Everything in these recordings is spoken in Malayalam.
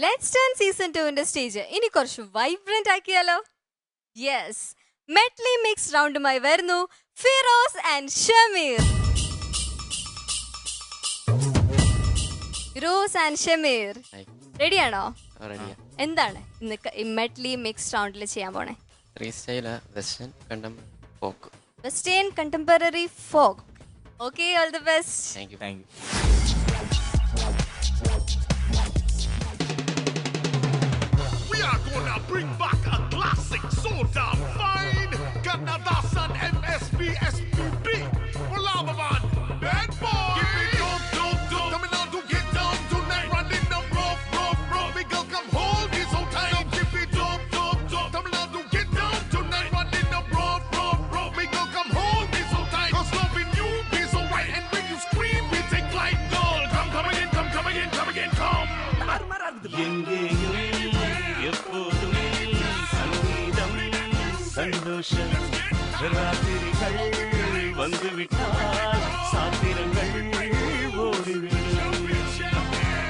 ലെറ്റ്സ് ടേൺ സീസൺ 2 സ്റ്റേജ് ഇനി കുറച്ച് വൈബ്രന്റ് ആക്കിയാലോ? യെസ്, മെറ്റ്ലി മിക്സ് റൗണ്ടുമായി വരുന്നു ഫിറോസ് ആൻഡ് ഷമീർ. ഫിറോസ് ആൻഡ് ഷമീർ റെഡിയാണോ? എന്താണ് ഇന്ന് മെറ്റ്ലി മിക്സ് റൗണ്ടിൽ ചെയ്യാൻ പോണേ? Western contemporary folk. Okay, all the best. Thank you. We are gonna bring back a classic so damn fine. Kannadasan MSB SPB. Olavaman, bad boy. Give me dum. Coming on to get down tonight. Running up rough. Big girl come hold me so tight. Give me dum. Coming on to get down tonight. Running up rough. Big girl come hold me so tight. 'Cause loving you be so right. And when you scream, we take flight. Girl, come again. எப்போதுமே சங்கீதம் சந்தோஷம் ராத்திரிகள் வந்துவிட்டால் சாத்திரங்கள் ஓடிவிடும்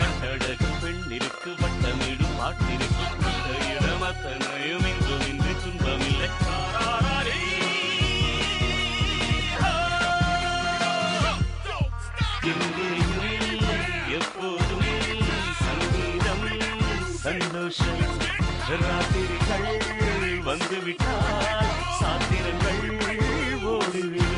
கட்டழகு பெண்ணிற்கு வட்டமிடும் பாட்டிற்கு இடம் அத்தனையும் இங்கும் இன்று துன்பமில்லை. எப்போதுமே சங்கீதம் சந்தோஷம் ராத்திரிகள் வந்துவிட்டால் சாத்திரங்கள் ஓடிவிடும்.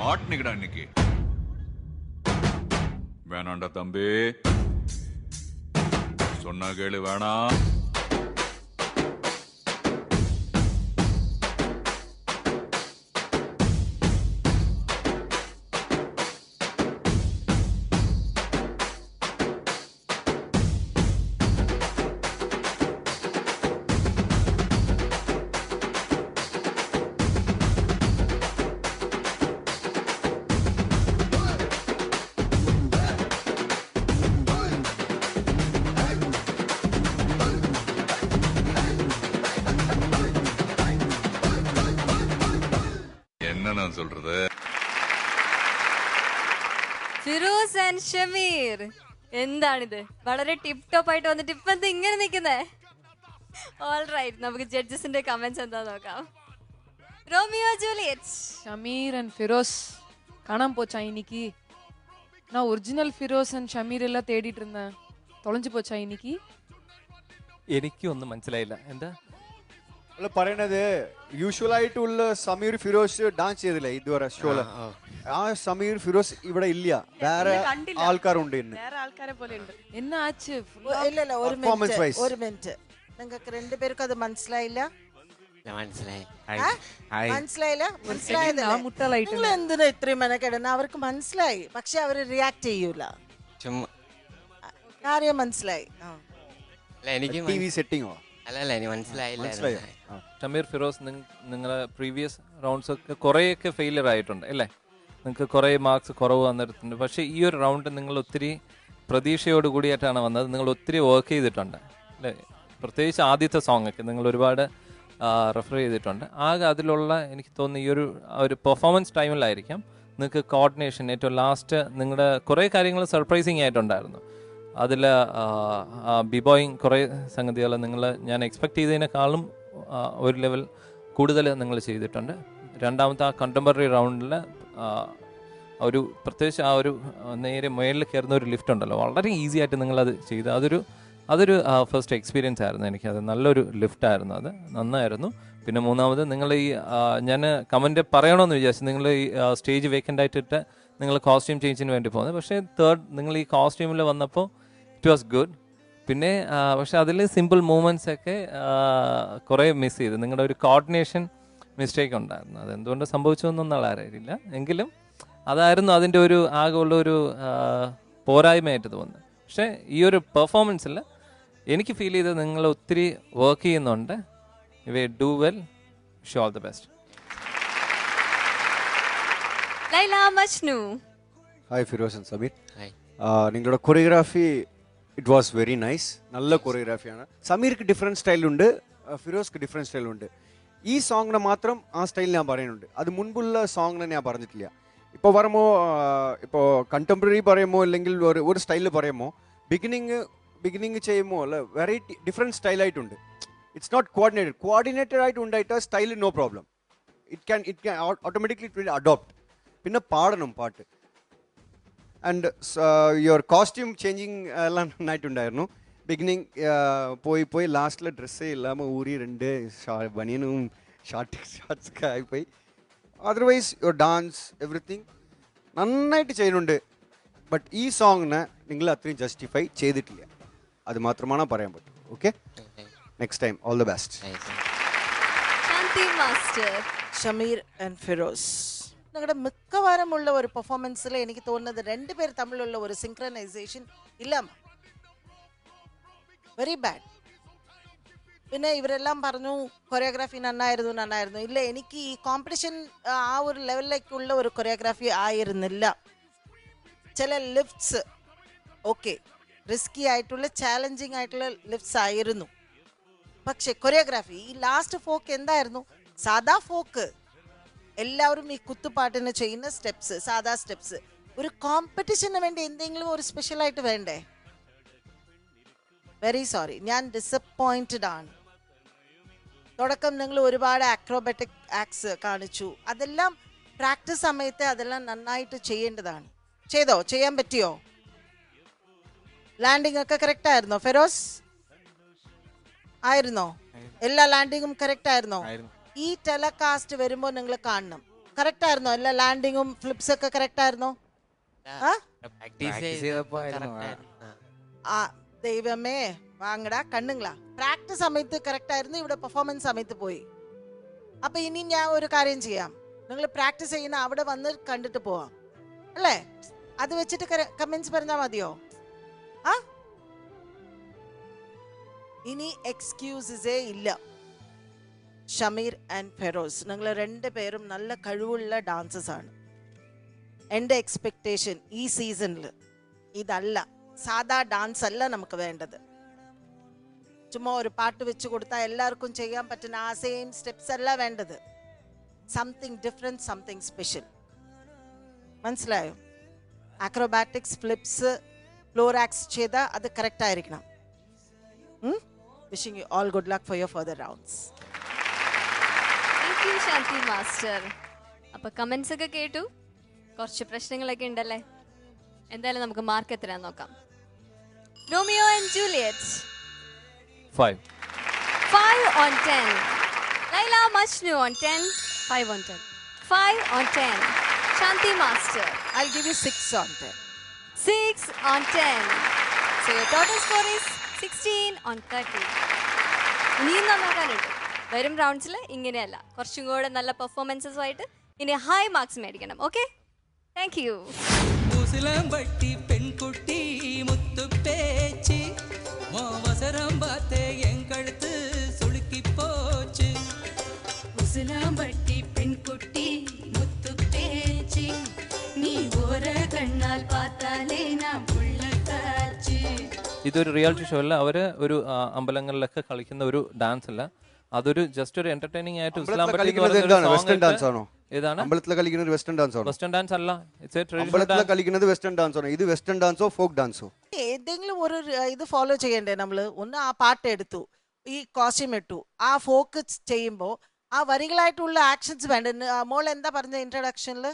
மாட்டினிக்கடா இன்னைக்கு. வேணாண்டா தம்பி, சொன்னா கேளு. வேணாம். சொல்றது ഫിറോസ് ആൻഡ് ഷമീർ, എന്താണിത്? വളരെ ടിപ് ടോപ്പ് ആയിട്ട് വന്നിട്ട് ഇപ്പൊ എന്താ ഇങ്ങനെ നിൽക്കുന്നേ? ഓൾ റൈറ്റ്, നമുക്ക് ജഡ്ജസിന്റെ കമന്റ്സ് എന്താ നോക്കാം. Romeo Juliet. Shameer and Feroz காணாம போச்சா இன்னைக்கு? நான் ஒரிஜினல் ஃபிரோஸ் அண்ட் ഷമീർ എല്ലാം തേടിയിട്ട് ഇരുന്ന തൊലഞ്ഞു പോച്ചാ இன்னைக்கு? എനിക്കൊന്നും മനസ്സിലായില്ല. എന്താ പറയണത്? യൂഷ്വലായിട്ടുള്ള സമീർ ഫിറോസ് ഡാൻസ് ചെയ്തില്ല ഇതുവരെ ഷോയില്. ആ സമീർ ഫിറോസ് ഇവിടെ ഇല്ല, വേറെ ആൾക്കാരുണ്ട്. என்ன ஆச்சு? இல்ல ஒரு മിനിറ്റ്, നിങ്ങൾക്ക് രണ്ടുപേർക്കും അത് മനസ്സിലായില്ല? നിങ്ങൾ എന്തിനാ ഇത്രയും മെനക്കെടുന്ന? അവർക്ക് മനസ്സിലായി, പക്ഷെ അവര് റിയാക്ട് ചെയ്യൂല. കാര്യം മനസ്സിലായി. ടിവി സെറ്റിംഗോ? ഷമീർ, ഫിറോസ്, നിങ്ങളെ പ്രീവിയസ് റൗണ്ട്സ് ഒക്കെ കുറേയൊക്കെ ഫെയിലിയർ ആയിട്ടുണ്ട് അല്ലേ? നിങ്ങൾക്ക് കുറേ മാർക്സ് കുറവ് വന്നിട്ടുണ്ട്. പക്ഷേ ഈ ഒരു റൗണ്ട് നിങ്ങൾ ഒത്തിരി പ്രതീക്ഷയോട് കൂടിയായിട്ടാണ് വന്നത്. നിങ്ങൾ ഒത്തിരി വർക്ക് ചെയ്തിട്ടുണ്ട്. അല്ലേ? പ്രത്യേകിച്ച് ആദ്യത്തെ സോങ്ങൊക്കെ നിങ്ങൾ ഒരുപാട് റെഫർ ചെയ്തിട്ടുണ്ട്. ആകെ അതിലുള്ള എനിക്ക് തോന്നുന്നു ഈ ഒരു പെർഫോമൻസ് ടൈമിലായിരിക്കാം നിങ്ങൾക്ക് കോർഡിനേഷൻ ഏറ്റവും ലാസ്റ്റ് നിങ്ങളുടെ കുറേ കാര്യങ്ങൾ സർപ്രൈസിങ് ആയിട്ടുണ്ടായിരുന്നു. അതിൽ ബിബോയിങ് കുറേ സംഗതികൾ ഞാൻ എക്സ്പെക്ട് ചെയ്തതിനേക്കാളും ഒരു ലെവൽ കൂടുതൽ നിങ്ങൾ ചെയ്തിട്ടുണ്ട്. രണ്ടാമത്തെ ആ കണ്ടംപററി റൗണ്ടിൽ ഒരു പ്രത്യേകിച്ച് ആ ഒരു നേരെ മുകളിൽ കയറുന്ന ഒരു ലിഫ്റ്റ് ഉണ്ടല്ലോ, വളരെ ഈസി ആയിട്ട് നിങ്ങളത് ചെയ്ത് അതൊരു ഫസ്റ്റ് എക്സ്പീരിയൻസ് ആയിരുന്നു എനിക്ക്. അത് നല്ലൊരു ലിഫ്റ്റായിരുന്നു, അത് നന്നായിരുന്നു. പിന്നെ മൂന്നാമത് നിങ്ങൾ ഞാൻ കമൻറ്റ് പറയണമെന്ന് വിചാരിച്ചു, നിങ്ങൾ ഈ സ്റ്റേജ് വേക്കൻ്റ് ആയിട്ടിട്ട് നിങ്ങൾ കോസ്റ്റ്യൂം ചേഞ്ചിന് വേണ്ടി പോകുന്നത്. പക്ഷേ നിങ്ങൾ ഈ കോസ്റ്റ്യൂമിൽ വന്നപ്പോൾ ഇറ്റ് വാസ് ഗുഡ്. പിന്നെ പക്ഷെ അതിൽ സിമ്പിൾ മൂവ്മെൻറ്റ്സ് ഒക്കെ കുറേ മിസ് ചെയ്തു. നിങ്ങളുടെ ഒരു കോർഡിനേഷൻ മിസ്റ്റേക്ക് ഉണ്ടായിരുന്നു. അതെന്തുകൊണ്ട് സംഭവിച്ചു എന്നൊന്നും അറിയില്ല, എങ്കിലും അതായിരുന്നു അതിൻ്റെ ഒരു ആകെ ഉള്ള ഒരു പോരായ്മയായിട്ട് തോന്നുന്നത്. പക്ഷേ ഈ ഒരു പെർഫോമൻസിൽ എനിക്ക് ഫീൽ ചെയ്തത് നിങ്ങൾ ഒത്തിരി വർക്ക് ചെയ്യുന്നുണ്ട്. ഇവ do well, wish all the best. Laila Majnu. Hi Firoz and Sameer. നിങ്ങളുടെ choreography it was very nice. നല്ല കൊറിയോഗ്രാഫിയാണ്. സമീർക്ക് ഡിഫറെൻറ്റ് സ്റ്റൈലുണ്ട്, ഫിറോസ്ക്ക് ഡിഫറെൻറ്റ് സ്റ്റൈലുണ്ട്. ഈ സോങ്ങിനെ മാത്രം ആ സ്റ്റൈൽ ഞാൻ പറയുന്നുണ്ട്. അത് മുൻപുള്ള സോങ്ങിനെ ഞാൻ പറഞ്ഞിട്ടില്ല. ഇപ്പോൾ പറയുമ്പോൾ ഇപ്പോൾ കണ്ടംപററി പറയുമ്പോൾ അല്ലെങ്കിൽ ഒരു സ്റ്റൈലിൽ പറയുമ്പോൾ ബിഗിനിങ് ചെയ്യുമ്പോൾ അല്ല വെറൈറ്റി ഡിഫറെൻറ്റ് സ്റ്റൈലായിട്ടുണ്ട്. ഇറ്റ്സ് നോട്ട് കോർഡിനേറ്റഡ് ആയിട്ട് ഉണ്ടായിട്ട് style no problem. It can automatically it will adopt. പിന്നെ പാടണം പാട്ട്. ആൻഡ് യുവർ കോസ്റ്റ്യൂം ചേഞ്ചിങ് എല്ലാം നന്നായിട്ടുണ്ടായിരുന്നു. ബിഗിനിങ് പോയി ലാസ്റ്റിൽ ഡ്രസ്സേ ഇല്ലാமல் ഊരി 2 ബനിയനും ഷാർട്ട്സൊക്കെ ആയിപ്പോയി. അതർവൈസ് യുവർ ഡാൻസ് എവറിത്തിങ് നന്നായിട്ട് ചെയ്യുന്നുണ്ട്. ബട്ട് ഈ സോങ്ങിനെ നിങ്ങൾ അത്രയും ജസ്റ്റിഫൈ ചെയ്തിട്ടില്ല, അത് മാത്രമാണ് പറയാൻ പറ്റും. Okay, next time all the best. Shanthi master. Shameer and Feroz, നിങ്ങളുടെ മിക്കവാറുമുള്ള ഒരു പെർഫോമൻസിൽ എനിക്ക് തോന്നുന്നത് 2 പേർ തമ്മിലുള്ള ഒരു സിങ്ക്രണൈസേഷൻ ഇല്ല, വെരി ബാഡ്. പിന്നെ ഇവരെല്ലാം പറഞ്ഞു കൊറിയോഗ്രാഫി നന്നായിരുന്നു. ഇല്ല, എനിക്ക് ഈ കോമ്പറ്റീഷൻ ആ ഒരു ലെവലിലേക്കുള്ള ഒരു കൊറിയോഗ്രാഫി ആയിരുന്നില്ല. ചില ലിഫ്റ്റ്സ് ഓക്കെ റിസ്കി ആയിട്ടുള്ള ചാലഞ്ചിങ് ആയിട്ടുള്ള ലിഫ്റ്റ്സ് ആയിരുന്നു. പക്ഷെ കൊറിയോഗ്രാഫി ഈ ലാസ്റ്റ് ഫോക്ക് എന്തായിരുന്നു? സാധാ ഫോക്ക്, എല്ലാവരും ഈ കുത്തുപാട്ടിന് ചെയ്യുന്ന സ്റ്റെപ്സ്, സാധാ സ്റ്റെപ്സ്. ഒരു കോമ്പറ്റീഷന് വേണ്ടി എന്തെങ്കിലും ഒരു സ്പെഷ്യലായിട്ട് വേണ്ടേ? വെരി സോറി, ഞാൻ ഡിസപ്പോയിന്റഡ് ആണ്. തുടക്കം നിങ്ങൾ ഒരുപാട് ആക്രോബാറ്റിക് ആക്ട്സ് കാണിച്ചു. അതെല്ലാം പ്രാക്ടീസ് സമയത്ത് അതെല്ലാം നന്നായിട്ട് ചെയ്യേണ്ടതാണ്. ചെയ്യാൻ പറ്റിയോ? ലാൻഡിംഗ് ഒക്കെ കറക്റ്റ് ആയിരുന്നോ ഫിറോസ്? ആയിരുന്നോ? എല്ലാ ലാൻഡിങ്ങും കറക്റ്റ് ആയിരുന്നോ? ഈ ടെലകാസ്റ്റ് വരുമ്പോൾ നിങ്ങൾ കാണണം. കറക്റ്റ് ആയിരുന്നോ? എല്ലാ ലാൻഡിങ്ങും ഫ്ലിപ്സ് ഒക്കെ കറക്റ്റ് ആയിരുന്നോ? ദൈവമേ വാങ്ങടാ കണ്ണുങ്ങളാ. പ്രാക്ടീസ് സമയത്ത് കറക്റ്റ് ആയിരുന്നു, ഇവിടെ പെർഫോമൻസ് സമയത്ത് പോയി. അപ്പൊ ഇനി ഞാൻ ഒരു കാര്യം ചെയ്യാം, നിങ്ങൾ പ്രാക്ടീസ് ചെയ്യുന്ന അവിടെ വന്ന് കണ്ടിട്ട് പോവാം അല്ലേ? അത് വെച്ചിട്ട് കമന്റ്സ് പറഞ്ഞാൽ മതിയോ? ഇനി എക്സ്ക്യൂസസേ ഇല്ല. ഷമീർ ആൻഡ് ഫെറോസ്, നിങ്ങൾ 2 പേരും നല്ല കഴിവുള്ള ഡാൻസേഴ്സ് ആണ്. എൻ്റെ എക്സ്പെക്ടേഷൻ ഈ സീസണിൽ ഇതല്ല, സാധാ ഡാൻസ് അല്ല നമുക്ക് വേണ്ടത്. ചുമ്മാ ഒരു പാട്ട് വെച്ച് കൊടുത്താൽ എല്ലാവർക്കും ചെയ്യാൻ പറ്റുന്ന ആ സെയിം സ്റ്റെപ്സ് അല്ല വേണ്ടത്. Something different, something special. മനസ്സിലായോ? ആക്രോബാറ്റിക്സ്, ഫ്ലിപ്സ്, ഫ്ലോർ ആക്സ് ചെയ്താൽ അത് കറക്റ്റ് ആയിരിക്കണം. Wishing you all good luck for your further rounds. Thank you Shanthi master. അപ്പൊ കമന്റ്സ് ഒക്കെ കേട്ടു, കുറച്ച് പ്രശ്നങ്ങളൊക്കെ ഉണ്ടല്ലേ. എന്തായാലും നമുക്ക് മാർക്ക് എത്രയാന്ന് നോക്കാം. Romeo and Juliet 5 on 10. Laila Majnu on 10. 5 on 10. 5 on 10. Shanti Master. I'll give you 6 on 10. 6 on 10. So your total score is 16 on 30. ഇനിയും നന്നാക്കാനുണ്ട്. വരും റൗണ്ട്സിൽ ഇങ്ങനെയല്ല, കുറച്ചും കൂടെ നല്ല പെർഫോമൻസസുമായിട്ട് ഇനി ഹൈ മാർക്സ് മേടിക്കണം. Okay, thank you. മുസ്ലംപട്ടി പെൺകുട്ടി മുത്തുപ്പേച്ച് അവസരം പാത്തേ എൻ കഴുത്ത് സുളുക്കി പോച്ച്. മുസ്ലാംപട്ടി പെൺകുട്ടി മുത്തുപ്പേച്ച് നീ ഓര കണ്ണാൽ പാത്താലേ നാം ഉള്ള കാച്ച്. ഇതൊരു റിയാലിറ്റി ഷോ അല്ല, അവര് ഒരു അമ്പലങ്ങളിലൊക്കെ കളിക്കുന്ന ഒരു ഡാൻസ് അല്ല, അതൊരു ജസ്റ്റ് ഒരു എന്റർടൈനിങ് ആയിട്ട് ഇസ്ലാം വെസ്റ്റേൺ ഡാൻസ് ആണോ? ഏതാണ് അമ്പലത്തിൽ കളിക്കുന്നത് വെസ്റ്റേൺ ഡാൻസ് ആണോ? വെസ്റ്റേൺ ഡാൻസ് അല്ല, ഇറ്റ്സ് എ ട്രഡീഷണൽ അമ്പലത്തിൽ കളിക്കുന്നത് വെസ്റ്റേൺ ഡാൻസ് ആണോ? ഇത് വെസ്റ്റേൺ ഡാൻസോ ഫോക്ക് ഡാൻസോ? ഏതെങ്കിലും ഒരു ഇത് ഫോളോ ചെയ്യണ്ടേ നമ്മള്? ഒന്ന് ആ പാട്ട് എടുത്തു, ഈ കോസ്റ്റ്യൂം ഇട്ടു, ആ ഫോക്ക് ചെയ്യുമ്പോൾ ആ വരികളായിട്ടുള്ള ആക്ഷൻസ് വേണ്ട. മോൾ എന്താ പറഞ്ഞ ഇൻട്രഡക്ഷനിൽ?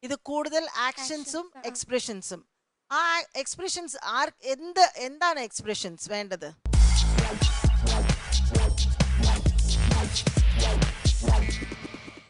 ഇത് കൂടുതൽ ആക്ഷൻസും എക്സ്പ്രഷൻസും. ആ എക്സ്പ്രഷൻസ് എന്താണ് എക്സ്പ്രഷൻസ് വേണ്ടത്?